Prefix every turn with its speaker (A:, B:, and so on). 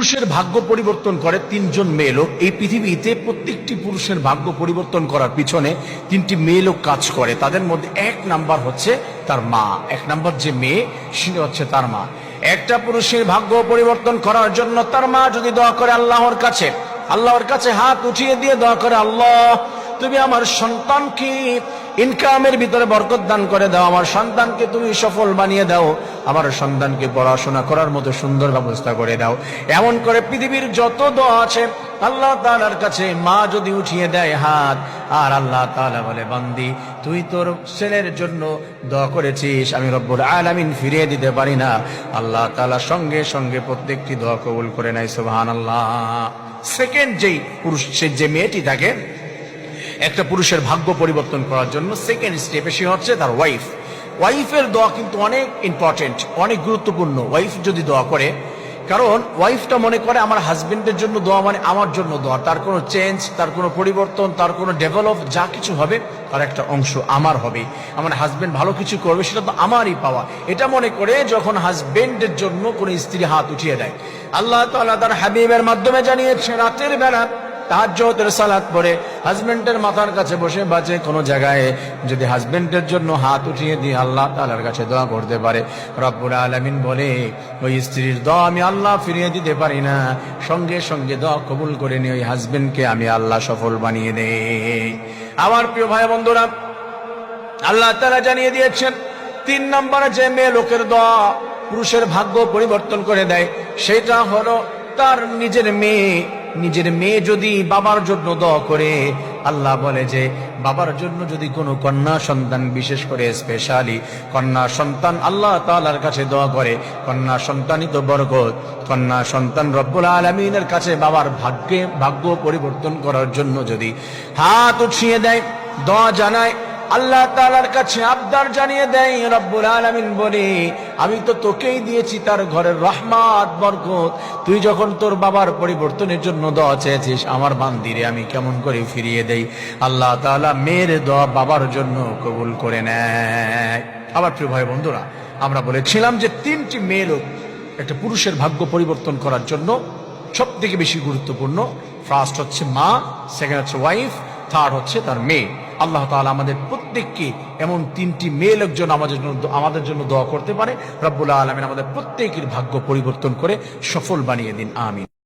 A: পুরুষের ভাগ্য পরিবর্তন করে তিনজন মেয়ে লোক। এই পৃথিবীতে প্রত্যেকটি পুরুষের ভাগ্য পরিবর্তন করার পিছনে তিনটি মেয়ে লোক কাজ করে। তাদের মধ্যে এক নাম্বার হচ্ছে তার মা। এক নাম্বার যে মেয়ে সে হচ্ছে তার মা। একটা পুরুষের ভাগ্য পরিবর্তন করার জন্য তার মা যদি দোয়া করে আল্লাহর কাছে হাত উঠিয়ে দিয়ে দোয়া করে, আল্লাহ তুমি আমার সন্তানকে ইনকামের ভিতরে বরকত দান করে দাও, আমার সন্তানকে তুমি সফল বানিয়ে দাও, আমার সন্তানকে পড়াশোনা করার মতো সুন্দর ব্যবস্থা করে দাও। এমন করে পৃথিবীর যত দোয়া আছে আল্লাহ তাআলার কাছে মা যদি উঠিয়ে দেয় হাত, আর আল্লাহ তাআলা বলে, বান্দি তুই তোর ছেলের জন্য দোয়া করেছিস, আমি রব্বুল আলামিন ফিরিয়ে দিতে পারি না, আল্লাহ তাআলা সঙ্গে সঙ্গে প্রত্যেকটি দোয়া কবুল করে নেয়। সুবহানাল্লাহ। সেকেন্ড যেই পুরুষ, যে মেয়েটি থাকে একটা পুরুষের ভাগ্য পরিবর্তন করার জন্য সেকেন্ড স্টেপে সে হচ্ছে তার ওয়াইফের দোয়া কিন্তু অনেক ইম্পর্টেন্ট, অনেক গুরুত্বপূর্ণ। ওয়াইফ যদি দোয়া করে, কারণ ওয়াইফটা মনে করে আমার হাজবেন্ডের জন্য দোয়া মানে আমার জন্য দোয়া, তার কোনো চেঞ্জ, তার কোনো পরিবর্তন, তার কোনো ডেভেলপ যা কিছু হবে তার একটা অংশ আমার হবে, আমার হাজবেন্ড ভালো কিছু করবে সেটা তো আমারই পাওয়া, এটা মনে করে যখন হাজবেন্ডের জন্য কোনো স্ত্রী হাত উঠিয়ে দেয়, আল্লাহ তাআলা তার হাবিবের মাধ্যমে জানিয়েছে রাতের বেলা তাহাজ্জুদের সালাত পড়ে হাজবেন্ডের মাথার কাছে বসে বাজে কোনো জায়গায় যদি হাজবেন্ডের জন্য হাত উঠিয়ে দিয়ে আল্লাহ তাআলার কাছে দোয়া করতে পারে, রব্বুল আলামিন বলে ওই স্ত্রীর দোয়া আমি আল্লাহ ফিরিয়ে দিতে পারি না, সঙ্গে সঙ্গে দোয়া কবুল করে নিয়ে ওই হাজবেন্ডকে আমি আল্লাহ সফল বানিয়ে দেই। আমার প্রিয় ভাই বন্ধুরা, আল্লাহ তাআলা জানিয়ে দিয়েছেন 3 নম্বরে যে মেয়ে লোকের দোয়া পুরুষের ভাগ্য পরিবর্তন করে দেয় সেটা হলো তার নিজের মেয়ে যদি বাবার জন্য দোয়া করে, আল্লাহ বলে যে বাবার জন্য যদি কোনো কন্যা সন্তান, বিশেষ করে স্পেশালি কন্যা সন্তান আল্লাহ তাআলার কাছে দোয়া করে, কন্যা সন্তানই তো বরকত, কন্যা সন্তান রব্বুল আলামিনের কাছে বাবার ভাগ্য পরিবর্তন করার জন্য যদি হাত উঠিয়ে দেয়, দোয়া জানায়, আল্লাহ তাআলার কাছে আবদার জানিয়ে দেয়, রব্বুল আলামিন বলে আমি তো তোকেই দিয়েছি তার ঘরের রহমত বরকত, তুই যখন তোর বাবার পরিবর্তনের জন্য দোয়া চেয়েছিস আমার বান্দিরে আমি কেমন করে ফিরিয়ে দেই। আল্লাহ তাআলা মেয়ের দোয়া বাবার জন্য কবুল করে নেয়। আবার প্রিয় ভাই বন্ধুরা, আমরা বলেছিলাম যে 3টি মেয়ে লোক একটা পুরুষের ভাগ্য পরিবর্তন করার জন্য সব থেকে বেশি গুরুত্বপূর্ণ। ফার্স্ট হচ্ছে মা, সেকেন্ড হচ্ছে ওয়াইফ, থার্ড হচ্ছে তার মেয়ে। আল্লাহ তাআলা আমাদের প্রত্যেককে এমন 3টি মেয়ে লোকজন আমাদের জন্য দোয়া করতে পারে। রব্বুল আলামিন আমাদের প্রত্যেকের ভাগ্য পরিবর্তন করে সফল বানিয়ে দিন, আমিন।